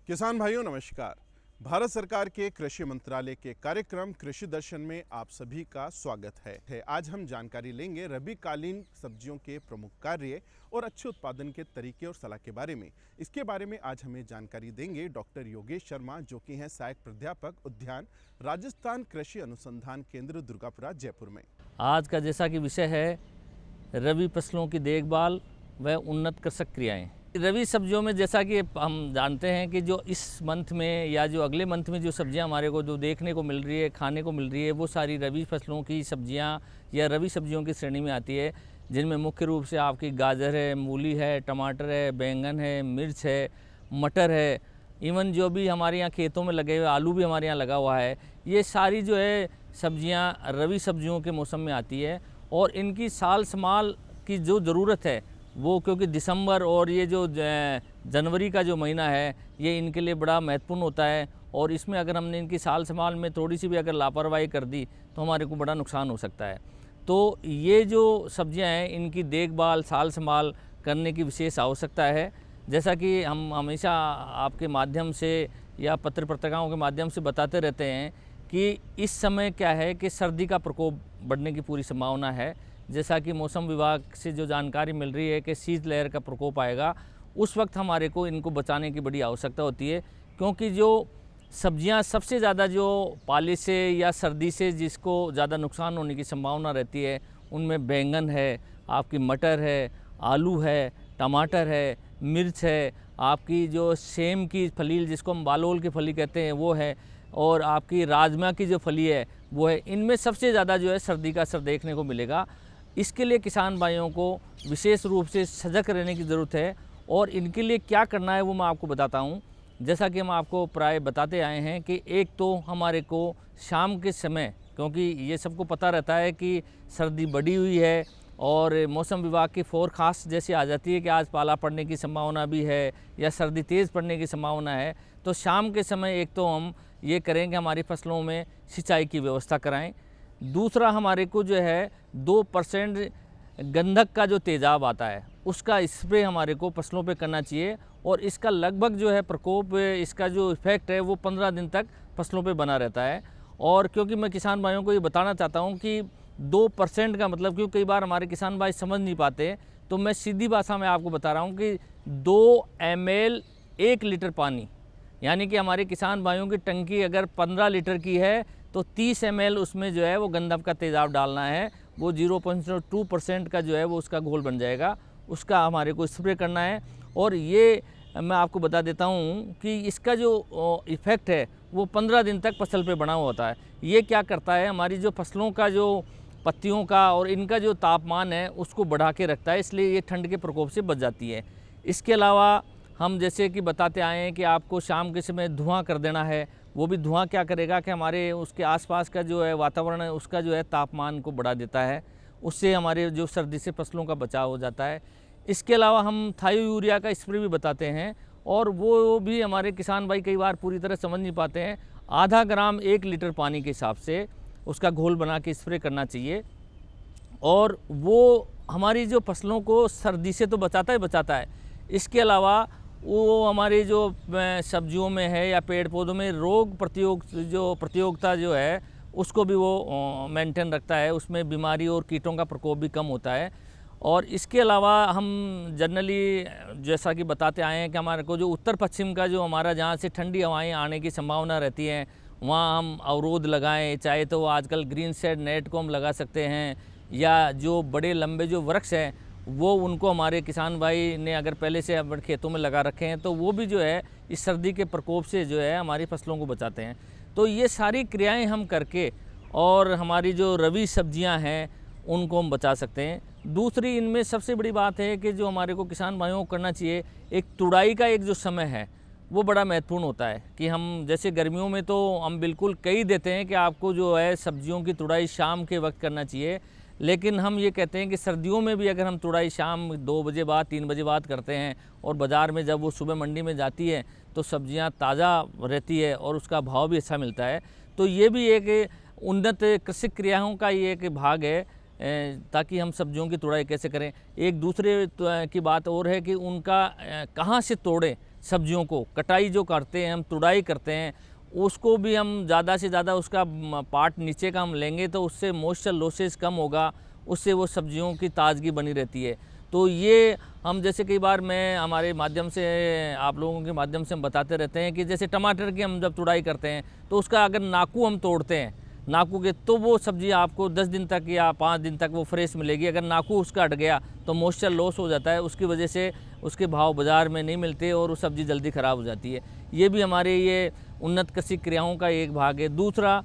किसान भाइयों नमस्कार। भारत सरकार के कृषि मंत्रालय के कार्यक्रम कृषि दर्शन में आप सभी का स्वागत है। आज हम जानकारी लेंगे रबी कालीन सब्जियों के प्रमुख कार्य और अच्छे उत्पादन के तरीके और सलाह के बारे में। इसके बारे में आज हमें जानकारी देंगे डॉक्टर योगेश शर्मा, जो कि हैं सहायक प्राध्यापक उद्यान, राजस्थान कृषि अनुसंधान केंद्र, दुर्गापुरा, जयपुर में। आज का जैसा कि विषय है रबी फसलों की देखभाल व उन्नत कृषक क्रियाएं। रबी सब्जियों में जैसा कि हम जानते हैं कि जो इस मंथ में या जो अगले मंथ में जो सब्जियां हमारे को जो देखने को मिल रही है, खाने को मिल रही है, वो सारी रबी फसलों की सब्जियां या रबी सब्जियों की श्रेणी में आती है, जिनमें मुख्य रूप से आपकी गाजर है, मूली है, टमाटर है, बैंगन है, मिर्च है, मटर है, इवन जो भी हमारे यहाँ खेतों में लगे हुए आलू भी हमारे यहाँ लगा हुआ है। ये सारी जो है सब्जियां रबी सब्जियों के मौसम में आती है और इनकी साल समाल की जो ज़रूरत है वो, क्योंकि दिसंबर और ये जो जनवरी का जो महीना है ये इनके लिए बड़ा महत्वपूर्ण होता है और इसमें अगर हमने इनकी साल संभाल में थोड़ी सी भी अगर लापरवाही कर दी तो हमारे को बड़ा नुकसान हो सकता है। तो ये जो सब्जियां हैं इनकी देखभाल साल संभाल करने की विशेष आवश्यकता है। जैसा कि हम हमेशा आपके माध्यम से या पत्र पत्रिकाओं के माध्यम से बताते रहते हैं कि इस समय क्या है कि सर्दी का प्रकोप बढ़ने की पूरी संभावना है। जैसा कि मौसम विभाग से जो जानकारी मिल रही है कि शीतलहर का प्रकोप आएगा, उस वक्त हमारे को इनको बचाने की बड़ी आवश्यकता होती है, क्योंकि जो सब्जियां सबसे ज़्यादा जो पाले से या सर्दी से जिसको ज़्यादा नुकसान होने की संभावना रहती है उनमें बैंगन है, आपकी मटर है, आलू है, टमाटर है, मिर्च है, आपकी जो सेम की फलील जिसको हम बालोल की फली कहते हैं वो है, और आपकी राजमा की जो फली है वो है। इनमें सबसे ज़्यादा जो है सर्दी का असर देखने को मिलेगा। इसके लिए किसान भाइयों को विशेष रूप से सजग रहने की ज़रूरत है और इनके लिए क्या करना है वो मैं आपको बताता हूँ। जैसा कि हम आपको प्राय बताते आए हैं कि एक तो हमारे को शाम के समय, क्योंकि ये सबको पता रहता है कि सर्दी बढ़ी हुई है और मौसम विभाग की फोरकास्ट जैसी आ जाती है कि आज पाला पड़ने की संभावना भी है या सर्दी तेज़ पड़ने की संभावना है, तो शाम के समय एक तो हम ये करें कि हमारी फसलों में सिंचाई की व्यवस्था कराएं। दूसरा, हमारे को जो है 2% गंधक का जो तेज़ाब आता है उसका स्प्रे हमारे को फसलों पे करना चाहिए और इसका लगभग जो है प्रकोप, इसका जो इफ़ेक्ट है वो 15 दिन तक फसलों पे बना रहता है। और क्योंकि मैं किसान भाइयों को ये बताना चाहता हूँ कि 2% का मतलब, क्योंकि कई बार हमारे किसान भाई समझ नहीं पाते, तो मैं सीधी भाषा में आपको बता रहा हूँ कि 2 ml 1 लीटर पानी, यानी कि हमारे किसान भाइयों की टंकी अगर 15 लीटर की है तो 30 ml उसमें जो है वो गंधक का तेज़ाब डालना है। वो 0.2% का जो है वो उसका घोल बन जाएगा, उसका हमारे को स्प्रे करना है। और ये मैं आपको बता देता हूँ कि इसका जो इफ़ेक्ट है वो 15 दिन तक फसल पे बना हुआ होता है। ये क्या करता है, हमारी जो फसलों का जो पत्तियों का और इनका जो तापमान है उसको बढ़ा के रखता है, इसलिए ये ठंड के प्रकोप से बच जाती है। इसके अलावा हम जैसे कि बताते आए हैं कि आपको शाम के समय धुआं कर देना है। वो भी धुआं क्या करेगा कि हमारे उसके आसपास का जो है वातावरण है उसका जो है तापमान को बढ़ा देता है, उससे हमारे जो सर्दी से फसलों का बचाव हो जाता है। इसके अलावा हम थायो यूरिया का स्प्रे भी बताते हैं और वो भी हमारे किसान भाई कई बार पूरी तरह समझ नहीं पाते हैं। आधा ग्राम 1 लीटर पानी के हिसाब से उसका घोल बना के स्प्रे करना चाहिए और वो हमारी जो फसलों को सर्दी से तो बचाता ही बचाता है। इसके अलावा वो हमारी जो सब्जियों में है या पेड़ पौधों में रोग प्रतियोगिता जो है उसको भी वो मेंटेन रखता है, उसमें बीमारी और कीटों का प्रकोप भी कम होता है। और इसके अलावा हम जनरली जैसा कि बताते आए हैं कि हमारे को जो उत्तर पश्चिम का जो हमारा जहाँ से ठंडी हवाएं आने की संभावना रहती हैं वहाँ हम अवरोध लगाएं, चाहे तो आजकल ग्रीन शेड नेट को हम लगा सकते हैं या जो बड़े लंबे जो वृक्ष हैं वो उनको हमारे किसान भाई ने अगर पहले से अपने खेतों में लगा रखे हैं तो वो भी जो है इस सर्दी के प्रकोप से जो है हमारी फसलों को बचाते हैं। तो ये सारी क्रियाएं हम करके और हमारी जो रबी सब्जियां हैं उनको हम बचा सकते हैं। दूसरी इनमें सबसे बड़ी बात है कि जो हमारे को किसान भाइयों को करना चाहिए, एक तुड़ाई का एक जो समय है वो बड़ा महत्वपूर्ण होता है कि हम जैसे गर्मियों में तो हम बिल्कुल कही देते हैं कि आपको जो है सब्जियों की तुड़ाई शाम के वक्त करना चाहिए, लेकिन हम ये कहते हैं कि सर्दियों में भी अगर हम तुड़ाई शाम 2 बजे बाद 3 बजे बाद करते हैं और बाज़ार में जब वो सुबह मंडी में जाती है तो सब्जियां ताज़ा रहती है और उसका भाव भी अच्छा मिलता है। तो ये भी एक उन्नत कृषि क्रियाओं का ये एक भाग है ताकि हम सब्जियों की तुड़ाई कैसे करें। एक दूसरे की बात और है कि उनका कहाँ से तोड़ें, सब्जियों को कटाई जो करते हैं, हम तुड़ाई करते हैं, उसको भी हम ज़्यादा से ज़्यादा उसका पार्ट नीचे का हम लेंगे तो उससे मॉइस्चर लॉसेस कम होगा, उससे वो सब्जियों की ताज़गी बनी रहती है। तो ये हम जैसे कई बार मैं हमारे माध्यम से आप लोगों के माध्यम से हम बताते रहते हैं कि जैसे टमाटर की हम जब तुड़ाई करते हैं तो उसका अगर नाकू हम तोड़ते हैं, नाकू के, तो वो सब्ज़ी आपको 10 दिन तक या 5 दिन तक वो फ्रेश मिलेगी। अगर नाकू उसका हट गया तो मॉइस्चर लॉस हो जाता है, उसकी वजह से उसके भाव बाज़ार में नहीं मिलते और वो सब्ज़ी जल्दी ख़राब हो जाती है। ये भी हमारे ये उन्नत कृषि क्रियाओं का एक भाग है। दूसरा,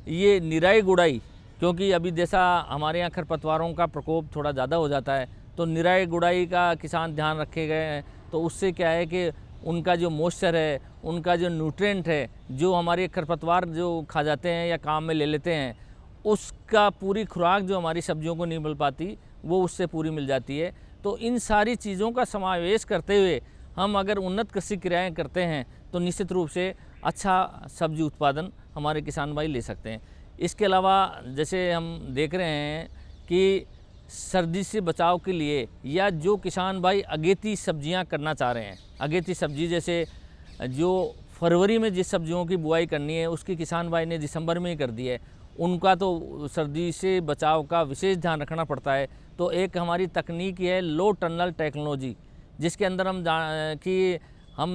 ये निराई गुड़ाई, क्योंकि अभी जैसा हमारे यहाँ खरपतवारों का प्रकोप थोड़ा ज़्यादा हो जाता है, तो निराई गुड़ाई का किसान ध्यान रखे गए हैं। तो उससे क्या है कि उनका जो मॉइस्चर है, उनका जो न्यूट्रिएंट है, जो हमारे खरपतवार जो खा जाते हैं या काम में ले लेते हैं, उसका पूरी खुराक जो हमारी सब्जियों को नहीं मिल पाती, वो उससे पूरी मिल जाती है। तो इन सारी चीज़ों का समावेश करते हुए हम अगर उन्नत कृषि क्रियाएँ करते हैं तो निश्चित रूप से अच्छा सब्जी उत्पादन हमारे किसान भाई ले सकते हैं। इसके अलावा जैसे हम देख रहे हैं कि सर्दी से बचाव के लिए या जो किसान भाई अगेती सब्जियां करना चाह रहे हैं, अगेती सब्जी जैसे जो फरवरी में जिस सब्जियों की बुआई करनी है उसकी किसान भाई ने दिसंबर में ही कर दी है, उनका तो सर्दी से बचाव का विशेष ध्यान रखना पड़ता है। तो एक हमारी तकनीक है लो टनल टेक्नोलॉजी, जिसके अंदर हम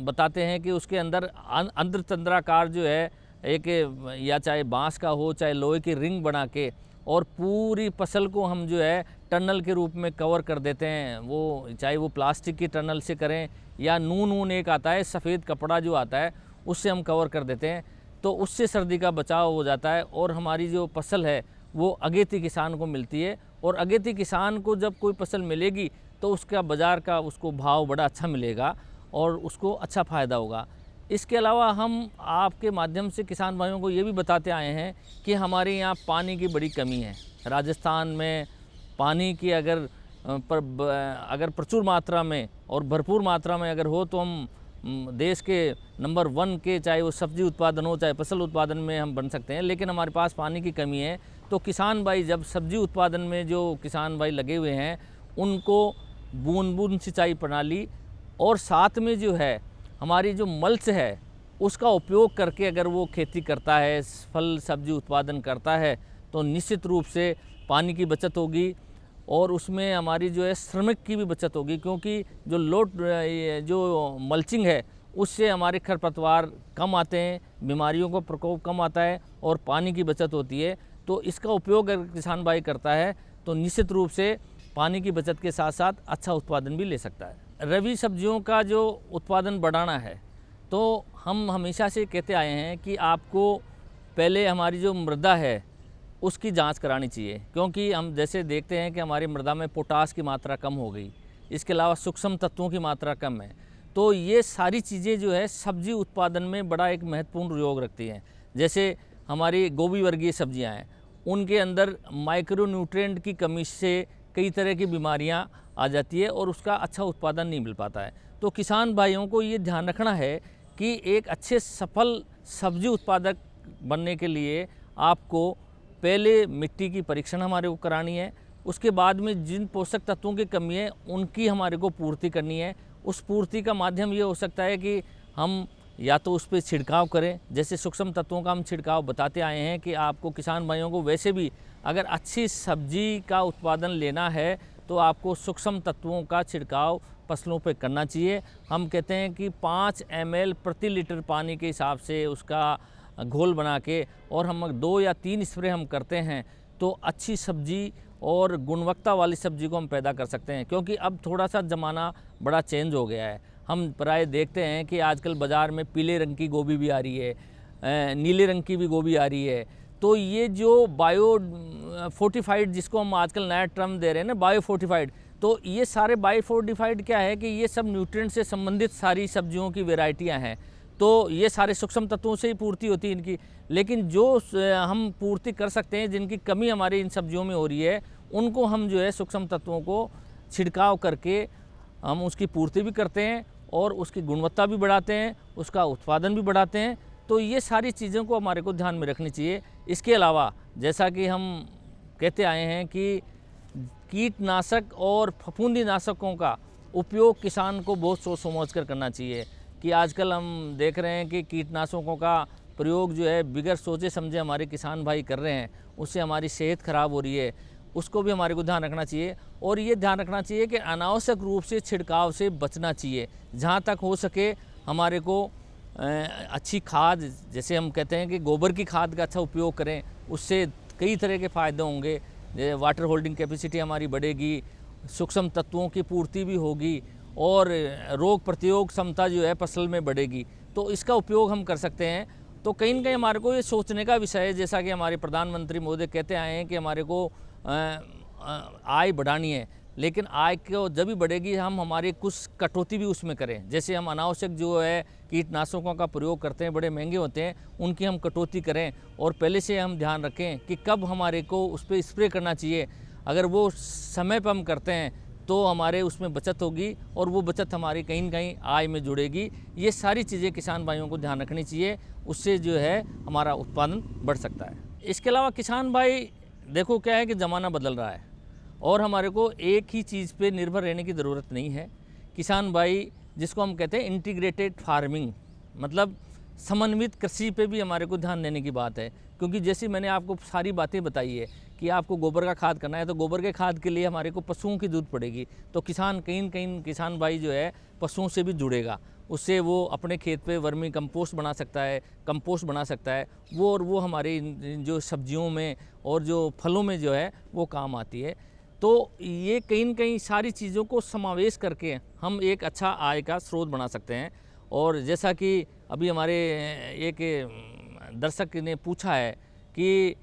बताते हैं कि उसके अंदर अंतरतंद्राकार जो है एक, या चाहे बांस का हो चाहे लोहे की रिंग बना के, और पूरी फसल को हम जो है टनल के रूप में कवर कर देते हैं। वो चाहे वो प्लास्टिक की टनल से करें या नून एक आता है सफ़ेद कपड़ा जो आता है उससे हम कवर कर देते हैं, तो उससे सर्दी का बचाव हो जाता है और हमारी जो फसल है वो अगेती किसान को मिलती है। और अगेती किसान को जब कोई फसल मिलेगी तो उसका बाज़ार का उसको भाव बड़ा अच्छा मिलेगा और उसको अच्छा फ़ायदा होगा। इसके अलावा हम आपके माध्यम से किसान भाइयों को ये भी बताते आए हैं कि हमारे यहाँ पानी की बड़ी कमी है। राजस्थान में पानी की अगर प्रचुर मात्रा में और भरपूर मात्रा में अगर हो तो हम देश के नंबर 1 के, चाहे वो सब्जी उत्पादन हो चाहे फसल उत्पादन में हम बन सकते हैं, लेकिन हमारे पास पानी की कमी है। तो किसान भाई जब सब्जी उत्पादन में जो किसान भाई लगे हुए हैं उनको बूंद बूंद सिंचाई प्रणाली और साथ में जो है हमारी जो मल्च है उसका उपयोग करके अगर वो खेती करता है, फल सब्जी उत्पादन करता है, तो निश्चित रूप से पानी की बचत होगी और उसमें हमारी जो है श्रमिक की भी बचत होगी, क्योंकि जो मल्चिंग है उससे हमारे खरपतवार कम आते हैं, बीमारियों का प्रकोप कम आता है और पानी की बचत होती है। तो इसका उपयोग अगर किसान भाई करता है तो निश्चित रूप से पानी की बचत के साथ साथ अच्छा उत्पादन भी ले सकता है। रबी सब्जियों का जो उत्पादन बढ़ाना है तो हम हमेशा से कहते आए हैं कि आपको पहले हमारी जो मृदा है उसकी जांच करानी चाहिए, क्योंकि हम जैसे देखते हैं कि हमारी मृदा में पोटास की मात्रा कम हो गई, इसके अलावा सूक्ष्म तत्वों की मात्रा कम है। तो ये सारी चीज़ें जो है सब्जी उत्पादन में बड़ा एक महत्वपूर्ण योग रखती हैं। जैसे हमारी गोभी वर्गीय सब्जियां हैं, उनके अंदर माइक्रो न्यूट्रिएंट की कमी से कई तरह की बीमारियां आ जाती है और उसका अच्छा उत्पादन नहीं मिल पाता है। तो किसान भाइयों को ये ध्यान रखना है कि एक अच्छे सफल सब्जी उत्पादक बनने के लिए आपको पहले मिट्टी की परीक्षण हमारे को करानी है, उसके बाद में जिन पोषक तत्वों की कमी है उनकी हमारे को पूर्ति करनी है। उस पूर्ति का माध्यम ये हो सकता है कि हम या तो उस पर छिड़काव करें, जैसे सूक्ष्म तत्वों का हम छिड़काव बताते आए हैं कि आपको किसान भाइयों को वैसे भी अगर अच्छी सब्जी का उत्पादन लेना है तो आपको सूक्ष्म तत्वों का छिड़काव फसलों पे करना चाहिए। हम कहते हैं कि 5 ml प्रति लीटर पानी के हिसाब से उसका घोल बना के और हम 2 या 3 स्प्रे हम करते हैं तो अच्छी सब्जी और गुणवत्ता वाली सब्जी को हम पैदा कर सकते हैं। क्योंकि अब थोड़ा सा ज़माना बड़ा चेंज हो गया है, हम प्राय देखते हैं कि आजकल बाज़ार में पीले रंग की गोभी भी आ रही है, नीले रंग की भी गोभी आ रही है। तो ये जो बायो फोर्टिफाइड, जिसको हम आजकल नया टर्म दे रहे हैं ना, बायो फोर्टिफाइड, तो ये सारे बायो फोर्टिफाइड क्या है कि ये सब न्यूट्रिएंट से संबंधित सारी सब्जियों की वेराइटियाँ हैं। तो ये सारे सूक्ष्म तत्वों से ही पूर्ति होती है इनकी, लेकिन जो हम पूर्ति कर सकते हैं, जिनकी कमी हमारे इन सब्जियों में हो रही है, उनको हम जो है सूक्ष्म तत्वों को छिड़काव करके हम उसकी पूर्ति भी करते हैं और उसकी गुणवत्ता भी बढ़ाते हैं, उसका उत्पादन भी बढ़ाते हैं। तो ये सारी चीज़ों को हमारे को ध्यान में रखनी चाहिए। इसके अलावा जैसा कि हम कहते आए हैं कि कीटनाशक और फफूंदी नाशकों का उपयोग किसान को बहुत सोच समझ कर करना चाहिए। कि आजकल हम देख रहे हैं कि कीटनाशकों का प्रयोग जो है बिगैर सोचे समझे हमारे किसान भाई कर रहे हैं, उससे हमारी सेहत खराब हो रही है, उसको भी हमारे को ध्यान रखना चाहिए। और ये ध्यान रखना चाहिए कि अनावश्यक रूप से छिड़काव से बचना चाहिए। जहाँ तक हो सके हमारे को अच्छी खाद, जैसे हम कहते हैं कि गोबर की खाद का अच्छा उपयोग करें, उससे कई तरह के फ़ायदे होंगे। वाटर होल्डिंग कैपेसिटी हमारी बढ़ेगी, सूक्ष्म तत्वों की पूर्ति भी होगी और रोग प्रतिरोग क्षमता जो है फसल में बढ़ेगी। तो इसका उपयोग हम कर सकते हैं। तो कहीं ना कहीं हमारे को ये सोचने का विषय है, जैसा कि हमारे प्रधानमंत्री महोदय कहते आए हैं कि हमारे को आय बढ़ानी है, लेकिन आय को जब भी बढ़ेगी हम हमारे कुछ कटौती भी उसमें करें। जैसे हम अनावश्यक जो है कीटनाशकों का प्रयोग करते हैं, बड़े महंगे होते हैं, उनकी हम कटौती करें और पहले से हम ध्यान रखें कि कब हमारे को उस पर स्प्रे करना चाहिए। अगर वो समय पर हम करते हैं तो हमारे उसमें बचत होगी और वो बचत हमारी कहीं ना कहीं आय में जुड़ेगी। ये सारी चीज़ें किसान भाइयों को ध्यान रखनी चाहिए, उससे जो है हमारा उत्पादन बढ़ सकता है। इसके अलावा किसान भाई देखो क्या है कि ज़माना बदल रहा है और हमारे को एक ही चीज़ पे निर्भर रहने की ज़रूरत नहीं है। किसान भाई जिसको हम कहते हैं इंटीग्रेटेड फार्मिंग, मतलब समन्वित कृषि पे भी हमारे को ध्यान देने की बात है। क्योंकि जैसे मैंने आपको सारी बातें बताई है कि आपको गोबर का खाद करना है, तो गोबर के खाद के लिए हमारे को पशुओं की जरूरत पड़ेगी। तो किसान कहीं न कहीं किसान भाई जो है पशुओं से भी जुड़ेगा, उससे वो अपने खेत पे वर्मी कंपोस्ट बना सकता है, कंपोस्ट बना सकता है वो, और वो हमारे जो सब्जियों में और जो फलों में जो है वो काम आती है। तो ये कहीं न कहीं सारी चीज़ों को समावेश करके हम एक अच्छा आय का स्रोत बना सकते हैं। और जैसा कि अभी हमारे एक दर्शक ने पूछा है कि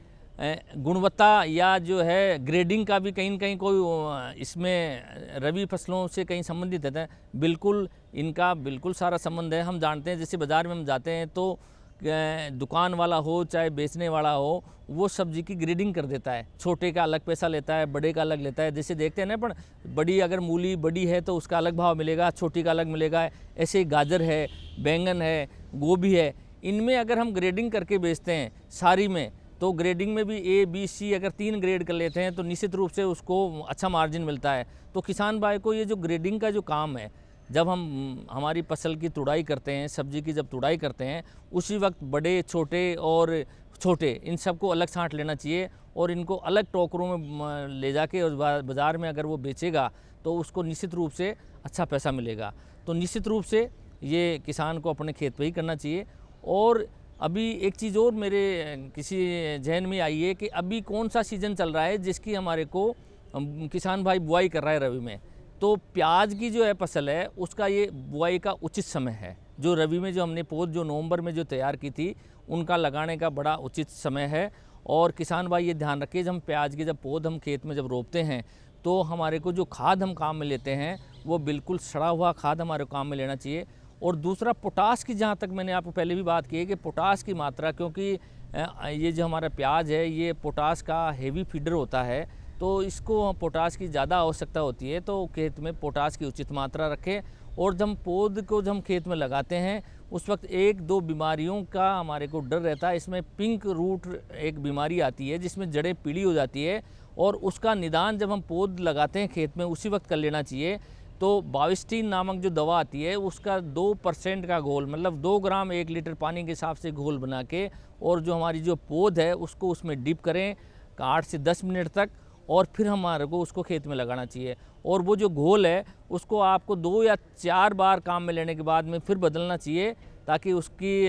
गुणवत्ता या जो है ग्रेडिंग का भी कहीं न कहीं कोई इसमें रबी फसलों से कहीं संबंधित रहता है। बिल्कुल, इनका बिल्कुल सारा संबंध है। हम जानते हैं जैसे बाज़ार में हम जाते हैं तो दुकान वाला हो चाहे बेचने वाला हो, वो सब्जी की ग्रेडिंग कर देता है। छोटे का अलग पैसा लेता है, बड़े का अलग लेता है। जैसे देखते हैं ना, पर बड़ी अगर मूली बड़ी है तो उसका अलग भाव मिलेगा, छोटी का अलग मिलेगा। ऐसे गाजर है, बैंगन है, गोभी है, इनमें अगर हम ग्रेडिंग करके बेचते हैं सारी में, तो ग्रेडिंग में भी A, B, C अगर 3 ग्रेड कर लेते हैं तो निश्चित रूप से उसको अच्छा मार्जिन मिलता है। तो किसान भाई को ये जो ग्रेडिंग का जो काम है, जब हम हमारी फसल की तुड़ाई करते हैं, सब्जी की जब तुड़ाई करते हैं, उसी वक्त बड़े छोटे और छोटे इन सबको अलग छांट लेना चाहिए और इनको अलग टोकरों में ले जाके और बाज़ार में अगर वो बेचेगा तो उसको निश्चित रूप से अच्छा पैसा मिलेगा। तो निश्चित रूप से ये किसान को अपने खेत पे ही करना चाहिए। और अभी एक चीज़ और मेरे किसी जहन में आई है कि अभी कौन सा सीज़न चल रहा है जिसकी हमारे को किसान भाई बुआई कर रहा है रबी में। तो प्याज की जो है फसल है उसका ये बुआई का उचित समय है। जो रबी में जो हमने पौध जो नवंबर में जो तैयार की थी, उनका लगाने का बड़ा उचित समय है। और किसान भाई ये ध्यान रखिए, जब हम प्याज के जब पौध हम खेत में जब रोपते हैं तो हमारे को जो खाद हम काम में लेते हैं वो बिल्कुल सड़ा हुआ खाद हमारे काम में लेना चाहिए। और दूसरा पोटास की, जहाँ तक मैंने आपको पहले भी बात की है कि पोटास की मात्रा, क्योंकि ये जो हमारा प्याज है ये पोटास का हेवी फीडर होता है, तो इसको पोटास की ज़्यादा आवश्यकता होती है। तो खेत में पोटास की उचित मात्रा रखें। और जब पौध को जब हम खेत में लगाते हैं उस वक्त 1-2 बीमारियों का हमारे को डर रहता है। इसमें पिंक रूट एक बीमारी आती है जिसमें जड़ें पीली हो जाती है, और उसका निदान जब हम पौध लगाते हैं खेत में उसी वक्त कर लेना चाहिए। तो बाविस्टीन नामक जो दवा आती है उसका 2% का घोल, मतलब 2 ग्राम 1 लीटर पानी के हिसाब से घोल बना के, और जो हमारी जो पौध है उसको उसमें डिप करें 8 से 10 मिनट तक, और फिर हमारे को उसको खेत में लगाना चाहिए। और वो जो घोल है उसको आपको 2 या 4 बार काम में लेने के बाद में फिर बदलना चाहिए, ताकि उसकी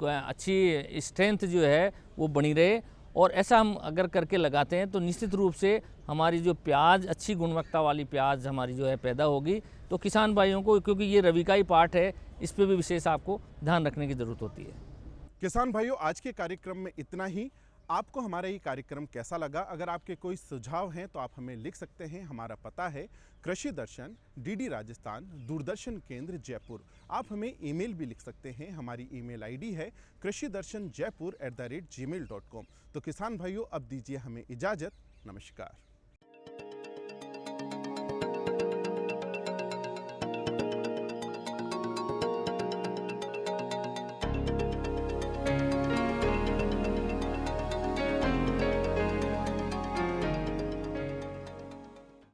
अच्छी स्ट्रेंथ जो है वो बनी रहे। और ऐसा हम अगर करके लगाते हैं तो निश्चित रूप से हमारी जो प्याज, अच्छी गुणवत्ता वाली प्याज हमारी जो है पैदा होगी। तो किसान भाइयों को, क्योंकि ये रबी का ही पार्ट है, इस पर भी विशेष आपको ध्यान रखने की ज़रूरत होती है। किसान भाइयों, आज के कार्यक्रम में इतना ही। आपको हमारा ये कार्यक्रम कैसा लगा? अगर आपके कोई सुझाव हैं तो आप हमें लिख सकते हैं। हमारा पता है कृषि दर्शन, DD राजस्थान, दूरदर्शन केंद्र, जयपुर। आप हमें ईमेल भी लिख सकते हैं। हमारी ईमेल ID है krishidarshanjaipur@gmail.com। तो किसान भाइयों, अब दीजिए हमें इजाज़त। नमस्कार।